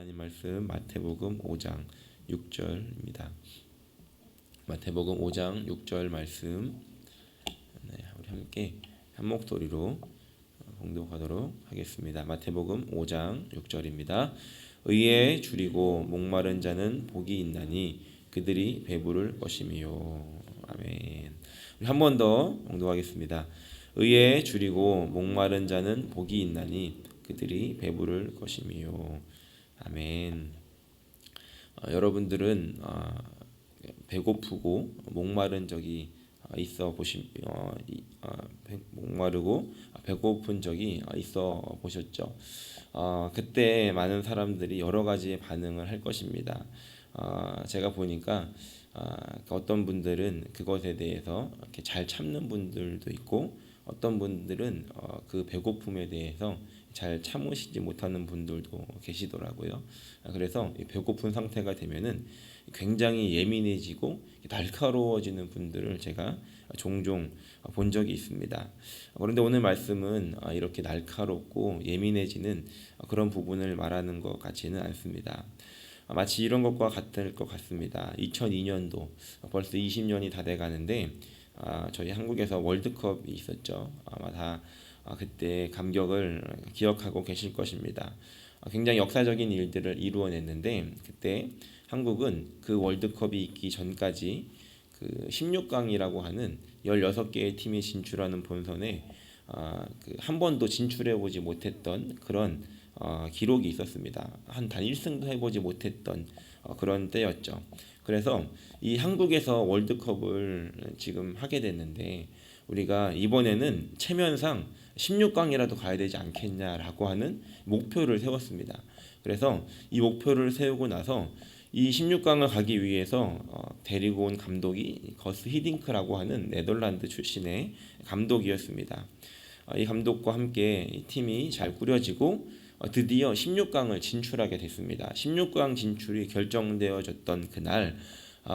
하나님 말씀 마태복음 5장 6절입니다. 마태복음 5장 6절 말씀 우리 함께 한 목소리로 봉독하도록 하겠습니다. 마태복음 5장 6절입니다. 의에 줄이고 목마른 자는 복이 있나니 그들이 배부를 것이미요. 아멘. 한 번 더 봉독하겠습니다. 의에 줄이고 목마른 자는 복이 있나니 그들이 배부를 것이미요. 아멘. 여러분들은 배고프고 목마른 적이 있어 목마르고 배고픈 적이 있어 보셨죠? 그때 많은 사람들이 여러 가지 반응을 할 것입니다. 제가 보니까 어떤 분들은 그것에 대해서 이렇게 잘 참는 분들도 있고, 어떤 분들은 그 배고픔에 대해서 잘 참으시지 못하는 분들도 계시더라고요. 그래서 배고픈 상태가 되면은 굉장히 예민해지고 날카로워지는 분들을 제가 종종 본 적이 있습니다. 그런데 오늘 말씀은 이렇게 날카롭고 예민해지는 그런 부분을 말하는 것 같지는 않습니다. 마치 이런 것과 같을 것 같습니다. 2002년도 벌써 20년이 다 돼가는데 저희 한국에서 월드컵이 있었죠. 아마 다 그때 감격을 기억하고 계실 것입니다. 굉장히 역사적인 일들을 이루어냈는데, 그때 한국은 그 월드컵이 있기 전까지 그 16강이라고 하는 16개의 팀이 진출하는 본선에 한 번도 진출해보지 못했던 그런 기록이 있었습니다. 단 1승도 해보지 못했던 그런 때였죠. 그래서 이 한국에서 월드컵을 지금 하게 됐는데, 우리가 이번에는 체면상 16강이라도 가야 되지 않겠냐라고 하는 목표를 세웠습니다. 그래서 이 목표를 세우고 나서 이 16강을 가기 위해서 데리고 온 감독이 거스 히딩크라고 하는 네덜란드 출신의 감독이었습니다. 이 감독과 함께 이 팀이 잘 꾸려지고 드디어 16강을 진출하게 됐습니다. 16강 진출이 결정되어졌던 그날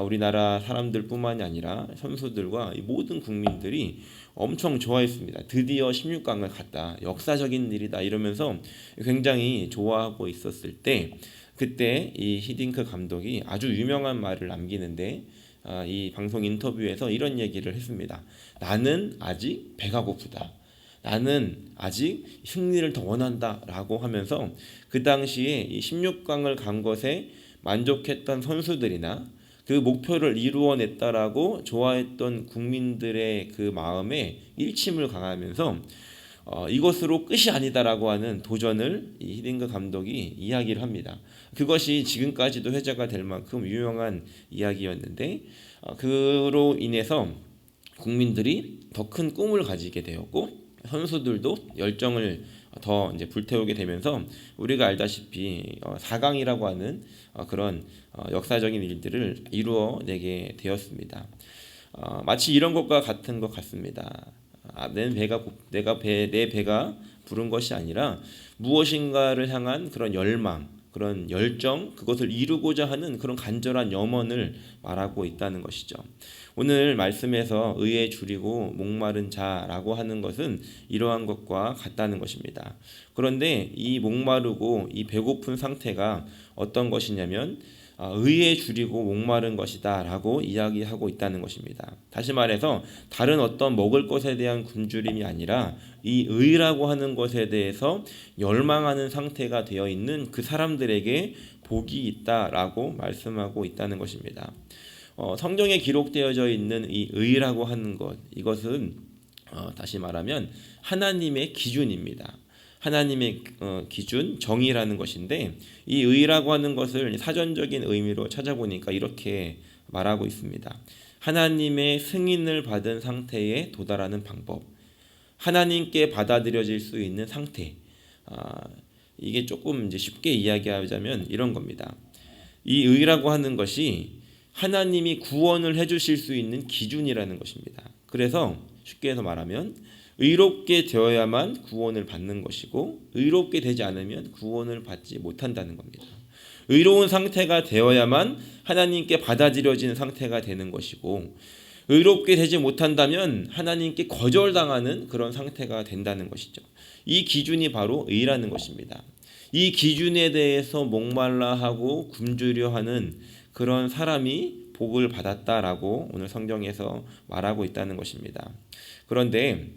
우리나라 사람들뿐만이 아니라 선수들과 모든 국민들이 엄청 좋아했습니다. 드디어 16강을 갔다, 역사적인 일이다 이러면서 굉장히 좋아하고 있었을 때, 그때 이 히딩크 감독이 아주 유명한 말을 남기는데, 이 방송 인터뷰에서 이런 얘기를 했습니다. 나는 아직 배가 고프다. 나는 아직 승리를 더 원한다 라고 하면서 그 당시에 이 16강을 간 것에 만족했던 선수들이나 그 목표를 이루어냈다라고 좋아했던 국민들의 그 마음에 일침을 강하면서 이것으로 끝이 아니다라고 하는 도전을 이 히딩크 감독이 이야기를 합니다. 그것이 지금까지도 회자가 될 만큼 유명한 이야기였는데, 그로 인해서 국민들이 더 큰 꿈을 가지게 되었고, 선수들도 열정을 더 이제 불태우게 되면서 우리가 알다시피 4강이라고 하는 그런 역사적인 일들을 이루어내게 되었습니다. 마치 이런 것과 같은 것 같습니다. 내 배가 부른 것이 아니라 무엇인가를 향한 그런 열망, 그런 열정, 그것을 이루고자 하는 그런 간절한 염원을 말하고 있다는 것이죠. 오늘 말씀에서 의에 줄이고 목마른 자라고 하는 것은 이러한 것과 같다는 것입니다. 그런데 이 목마르고 이 배고픈 상태가 어떤 것이냐면 의에 줄이고 목마른 것이다 라고 이야기하고 있다는 것입니다. 다시 말해서 다른 어떤 먹을 것에 대한 굶주림이 아니라 이 의라고 하는 것에 대해서 열망하는 상태가 되어 있는 그 사람들에게 복이 있다라고 말씀하고 있다는 것입니다. 성경에 기록되어져 있는 이 의라고 하는 것, 이것은 다시 말하면 하나님의 기준입니다. 하나님의 기준, 정의라는 것인데, 이 의라고 하는 것을 사전적인 의미로 찾아보니까 이렇게 말하고 있습니다. 하나님의 승인을 받은 상태에 도달하는 방법, 하나님께 받아들여질 수 있는 상태. 이게 조금 이제 쉽게 이야기하자면 이런 겁니다. 이 의라고 하는 것이 하나님이 구원을 해주실 수 있는 기준이라는 것입니다. 그래서 쉽게 해서 말하면 의롭게 되어야만 구원을 받는 것이고, 의롭게 되지 않으면 구원을 받지 못한다는 겁니다. 의로운 상태가 되어야만 하나님께 받아들여지는 상태가 되는 것이고, 의롭게 되지 못한다면 하나님께 거절당하는 그런 상태가 된다는 것이죠. 이 기준이 바로 의라는 것입니다. 이 기준에 대해서 목말라 하고 굶주려 하는 그런 사람이 복을 받았다라고 오늘 성경에서 말하고 있다는 것입니다. 그런데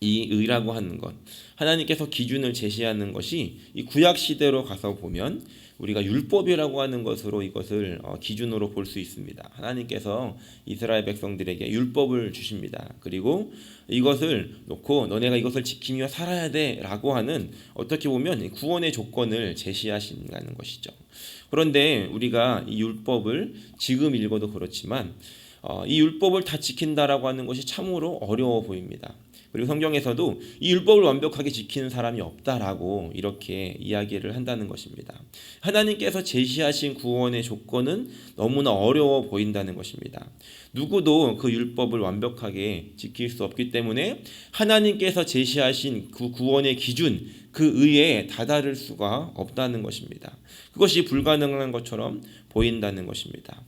이 의라고 하는 것, 하나님께서 기준을 제시하는 것이 이 구약 시대로 가서 보면 우리가 율법이라고 하는 것으로 이것을 기준으로 볼 수 있습니다. 하나님께서 이스라엘 백성들에게 율법을 주십니다. 그리고 이것을 놓고 너네가 이것을 지키며 살아야 돼라고 하는, 어떻게 보면 구원의 조건을 제시하신다는 것이죠. 그런데 우리가 이 율법을 지금 읽어도 그렇지만 이 율법을 다 지킨다라고 하는 것이 참으로 어려워 보입니다. 그리고 성경에서도 이 율법을 완벽하게 지키는 사람이 없다라고 이렇게 이야기를 한다는 것입니다. 하나님께서 제시하신 구원의 조건은 너무나 어려워 보인다는 것입니다. 누구도 그 율법을 완벽하게 지킬 수 없기 때문에 하나님께서 제시하신 그 구원의 기준, 그 의에 다다를 수가 없다는 것입니다. 그것이 불가능한 것처럼 보인다는 것입니다.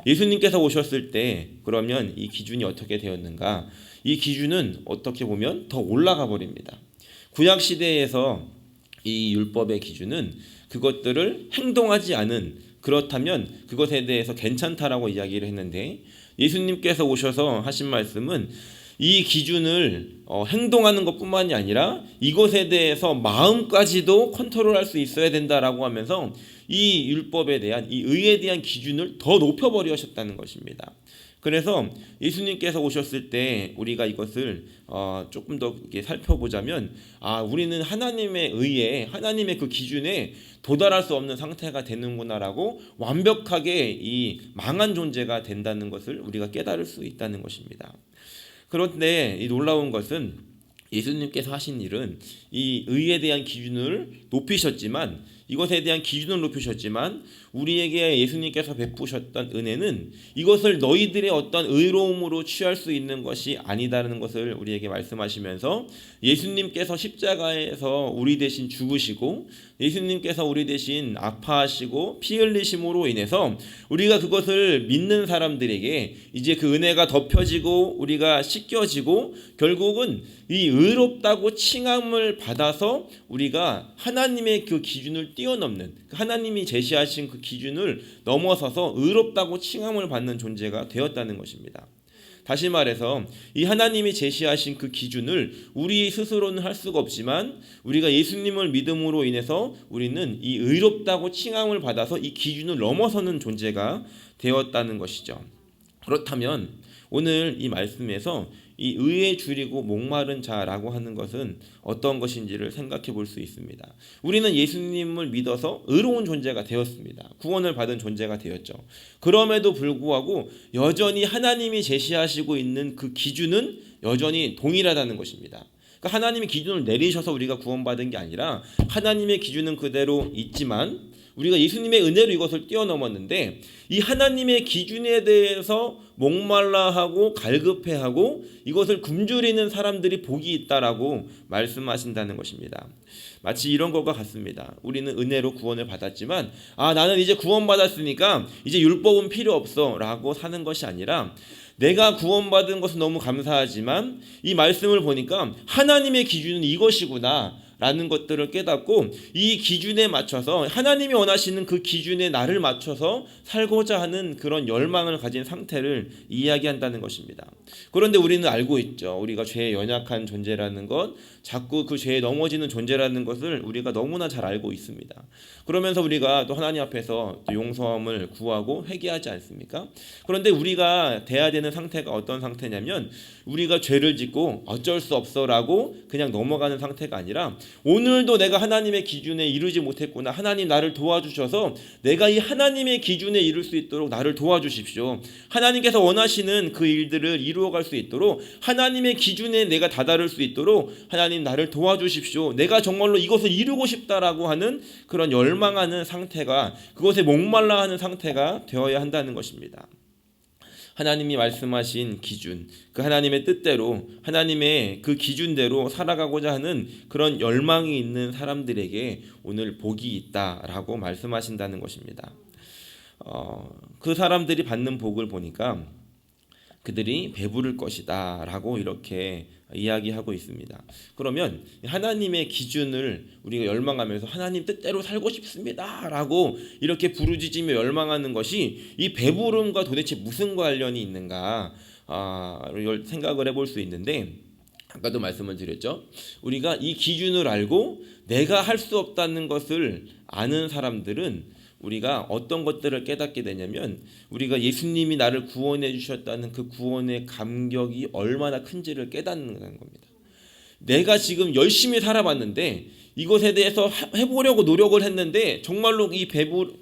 예수님께서 오셨을 때 그러면 이 기준이 어떻게 되었는가? 이 기준은 어떻게 보면 더 올라가 버립니다. 구약 시대에서 이 율법의 기준은 그것들을 행동하지 않은, 그렇다면 그것에 대해서 괜찮다라고 이야기를 했는데, 예수님께서 오셔서 하신 말씀은 이 기준을 행동하는 것뿐만이 아니라 이것에 대해서 마음까지도 컨트롤할 수 있어야 된다라고 하면서 이 율법에 대한, 이 의에 대한 기준을 더 높여버리셨다는 것입니다. 그래서 예수님께서 오셨을 때 우리가 이것을 조금 더 이렇게 살펴보자면, 우리는 하나님의 의에, 하나님의 그 기준에 도달할 수 없는 상태가 되는구나라고, 완벽하게 이 망한 존재가 된다는 것을 우리가 깨달을 수 있다는 것입니다. 그런데 이 놀라운 것은 예수님께서 하신 일은 이 의에 대한 기준을 높이셨지만, 이것에 대한 기준을 높이셨지만, 우리에게 예수님께서 베푸셨던 은혜는 이것을 너희들의 어떤 의로움으로 취할 수 있는 것이 아니다라는 것을 우리에게 말씀하시면서, 예수님께서 십자가에서 우리 대신 죽으시고 예수님께서 우리 대신 아파하시고 피 흘리심으로 인해서 우리가 그것을 믿는 사람들에게 이제 그 은혜가 덮여지고 우리가 씻겨지고 결국은 이 의롭다고 칭함을 받아서 우리가 하나님의 그 기준을 뛰어넘는, 하나님이 제시하신 그 기준을 넘어서서 의롭다고 칭함을 받는 존재가 되었다는 것입니다. 다시 말해서 이 하나님이 제시하신 그 기준을 우리 스스로는 할 수가 없지만, 우리가 예수님을 믿음으로 인해서 우리는 이 의롭다고 칭함을 받아서 이 기준을 넘어서는 존재가 되었다는 것이죠. 그렇다면 오늘 이 말씀에서 이 의에 줄이고 목마른 자라고 하는 것은 어떤 것인지를 생각해 볼 수 있습니다. 우리는 예수님을 믿어서 의로운 존재가 되었습니다. 구원을 받은 존재가 되었죠. 그럼에도 불구하고 여전히 하나님이 제시하시고 있는 그 기준은 여전히 동일하다는 것입니다. 그러니까 하나님의 기준을 내리셔서 우리가 구원받은 게 아니라 하나님의 기준은 그대로 있지만 우리가 예수님의 은혜로 이것을 뛰어넘었는데, 이 하나님의 기준에 대해서 목말라하고 갈급해하고 이것을 굶주리는 사람들이 복이 있다라고 말씀하신다는 것입니다. 마치 이런 것과 같습니다. 우리는 은혜로 구원을 받았지만 나는 이제 구원받았으니까 이제 율법은 필요 없어 라고 사는 것이 아니라, 내가 구원받은 것은 너무 감사하지만 이 말씀을 보니까 하나님의 기준은 이것이구나 라는 것들을 깨닫고 이 기준에 맞춰서, 하나님이 원하시는 그 기준에 나를 맞춰서 살고자 하는 그런 열망을 가진 상태를 이야기한다는 것입니다. 그런데 우리는 알고 있죠. 우리가 죄에 연약한 존재라는 것, 자꾸 그 죄에 넘어지는 존재라는 것을 우리가 너무나 잘 알고 있습니다. 그러면서 우리가 또 하나님 앞에서 또 용서함을 구하고 회개하지 않습니까? 그런데 우리가 돼야 되는 상태가 어떤 상태냐면, 우리가 죄를 짓고 어쩔 수 없어라고 그냥 넘어가는 상태가 아니라, 오늘도 내가 하나님의 기준에 이르지 못했구나, 하나님 나를 도와주셔서 내가 이 하나님의 기준에 이룰 수 있도록 나를 도와주십시오. 하나님께서 원하시는 그 일들을 이루어갈 수 있도록, 하나님의 기준에 내가 다다를 수 있도록 하나님 나를 도와주십시오. 내가 정말로 이것을 이루고 싶다라고 하는 그런 열망하는 상태가, 그것에 목말라 하는 상태가 되어야 한다는 것입니다. 하나님이 말씀하신 기준, 그 하나님의 뜻대로, 하나님의 그 기준대로 살아가고자 하는 그런 열망이 있는 사람들에게 오늘 복이 있다라고 말씀하신다는 것입니다. 그 사람들이 받는 복을 보니까 그들이 배부를 것이다라고 이렇게 이야기하고 있습니다. 그러면 하나님의 기준을 우리가 열망하면서 하나님 뜻대로 살고 싶습니다라고 이렇게 부르짖으며 열망하는 것이 이 배부름과 도대체 무슨 관련이 있는가 생각을 해볼 수 있는데, 아까도 말씀을 드렸죠. 우리가 이 기준을 알고 내가 할 수 없다는 것을 아는 사람들은 우리가 어떤 것들을 깨닫게 되냐면, 우리가 예수님이 나를 구원해 주셨다는 그 구원의 감격이 얼마나 큰지를 깨닫는 겁니다. 내가 지금 열심히 살아봤는데 이것에 대해서 해보려고 노력을 했는데 정말로 이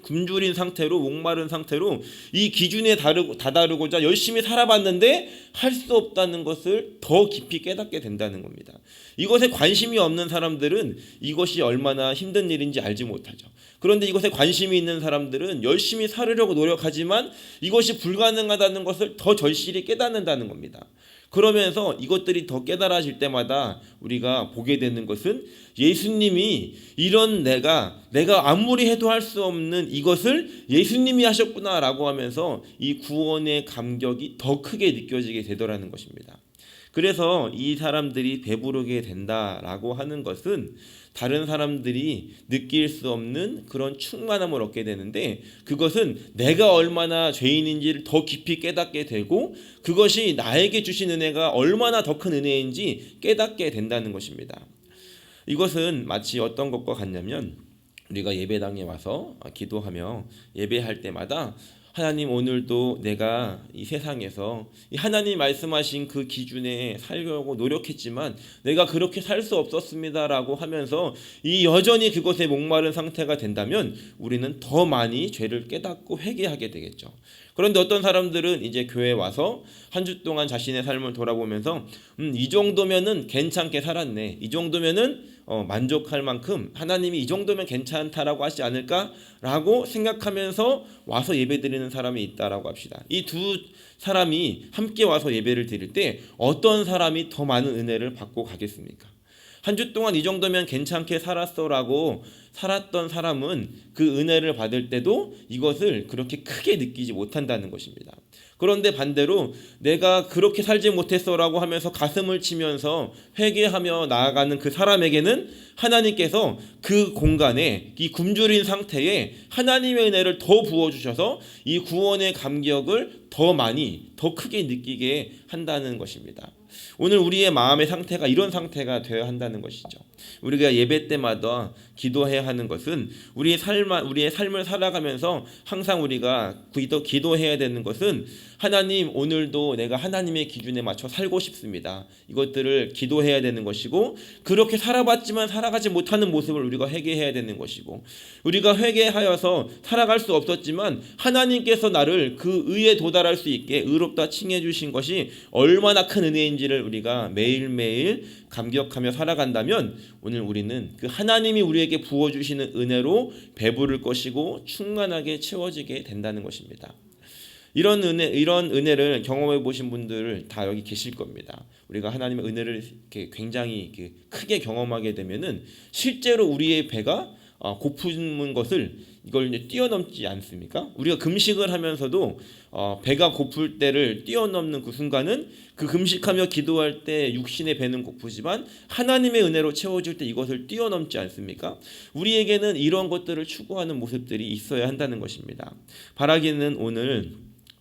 굶주린 상태로 목마른 상태로 이 기준에 다다르고자 열심히 살아봤는데 할 수 없다는 것을 더 깊이 깨닫게 된다는 겁니다. 이것에 관심이 없는 사람들은 이것이 얼마나 힘든 일인지 알지 못하죠. 그런데 이것에 관심이 있는 사람들은 열심히 살으려고 노력하지만 이것이 불가능하다는 것을 더 절실히 깨닫는다는 겁니다. 그러면서 이것들이 더 깨달아질 때마다 우리가 보게 되는 것은 예수님이 이런 내가 아무리 해도 할 수 없는 이것을 예수님이 하셨구나라고 하면서 이 구원의 감격이 더 크게 느껴지게 되더라는 것입니다. 그래서 이 사람들이 배부르게 된다라고 하는 것은 다른 사람들이 느낄 수 없는 그런 충만함을 얻게 되는데, 그것은 내가 얼마나 죄인인지를 더 깊이 깨닫게 되고 그것이 나에게 주신 은혜가 얼마나 더 큰 은혜인지 깨닫게 된다는 것입니다. 이것은 마치 어떤 것과 같냐면, 우리가 예배당에 와서 기도하며 예배할 때마다 하나님, 오늘도 내가 이 세상에서 이 하나님 말씀하신 그 기준에 살려고 노력했지만 내가 그렇게 살 수 없었습니다라고 하면서 이 여전히 그것에 목마른 상태가 된다면 우리는 더 많이 죄를 깨닫고 회개하게 되겠죠. 그런데 어떤 사람들은 이제 교회에 와서 한 주 동안 자신의 삶을 돌아보면서 이 정도면은 괜찮게 살았네, 이 정도면은 만족할 만큼 하나님이 이 정도면 괜찮다라고 하지 않을까라고 생각하면서 와서 예배드리는 사람이 있다라고 합시다. 이 두 사람이 함께 와서 예배를 드릴 때 어떤 사람이 더 많은 은혜를 받고 가겠습니까? 한 주 동안 이 정도면 괜찮게 살았어라고 살았던 사람은 그 은혜를 받을 때도 이것을 그렇게 크게 느끼지 못한다는 것입니다. 그런데 반대로 내가 그렇게 살지 못했어라고 하면서 가슴을 치면서 회개하며 나아가는 그 사람에게는 하나님께서 그 공간에 이 굶주린 상태에 하나님의 은혜를 더 부어주셔서 이 구원의 감격을 더 많이 더 크게 느끼게 한다는 것입니다. 오늘 우리의 마음의 상태가 이런 상태가 되어야 한다는 것이죠. 우리가 예배 때마다 기도해야 하는 것은 우리의 삶을 살아가면서 항상 우리가 기도해야 되는 것은 하나님, 오늘도 내가 하나님의 기준에 맞춰 살고 싶습니다. 이것들을 기도해야 되는 것이고, 그렇게 살아봤지만 살아가지 못하는 모습을 우리가 회개해야 되는 것이고, 우리가 회개하여서 살아갈 수 없었지만 하나님께서 나를 그 의에 도달할 수 있게 의롭다 칭해 주신 것이 얼마나 큰 은혜인지를 우리가 매일매일 감격하며 살아간다면 오늘 우리는 그 하나님이 우리에게 부어주시는 은혜로 배부를 것이고 충만하게 채워지게 된다는 것입니다. 이런 은혜를 경험해 보신 분들 다 여기 계실 겁니다. 우리가 하나님의 은혜를 이렇게 굉장히 크게 경험하게 되면은 실제로 우리의 배가 고픈 것을 이걸 이제 뛰어넘지 않습니까? 우리가 금식을 하면서도 배가 고플 때를 뛰어넘는 그 순간은 그 금식하며 기도할 때 육신의 배는 고프지만 하나님의 은혜로 채워질 때 이것을 뛰어넘지 않습니까? 우리에게는 이런 것들을 추구하는 모습들이 있어야 한다는 것입니다. 바라기는 오늘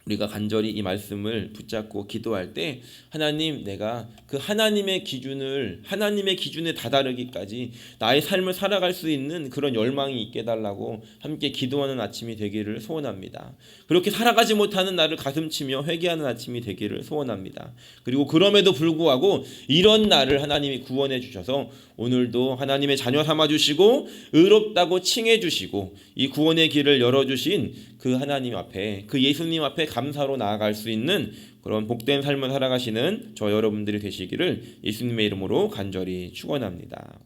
우리가 간절히 이 말씀을 붙잡고 기도할 때 하나님, 내가 그 하나님의 기준에 다다르기까지 나의 삶을 살아갈 수 있는 그런 열망이 있게 해달라고 함께 기도하는 아침이 되기를 소원합니다. 그렇게 살아가지 못하는 나를 가슴치며 회개하는 아침이 되기를 소원합니다. 그리고 그럼에도 불구하고 이런 나를 하나님이 구원해 주셔서 오늘도 하나님의 자녀 삼아주시고 의롭다고 칭해 주시고 이 구원의 길을 열어주신 그 하나님 앞에, 그 예수님 앞에 감사로 나아갈 수 있는 그런 복된 삶을 살아가시는 저 여러분들이 되시기를 예수님의 이름으로 간절히 축원합니다.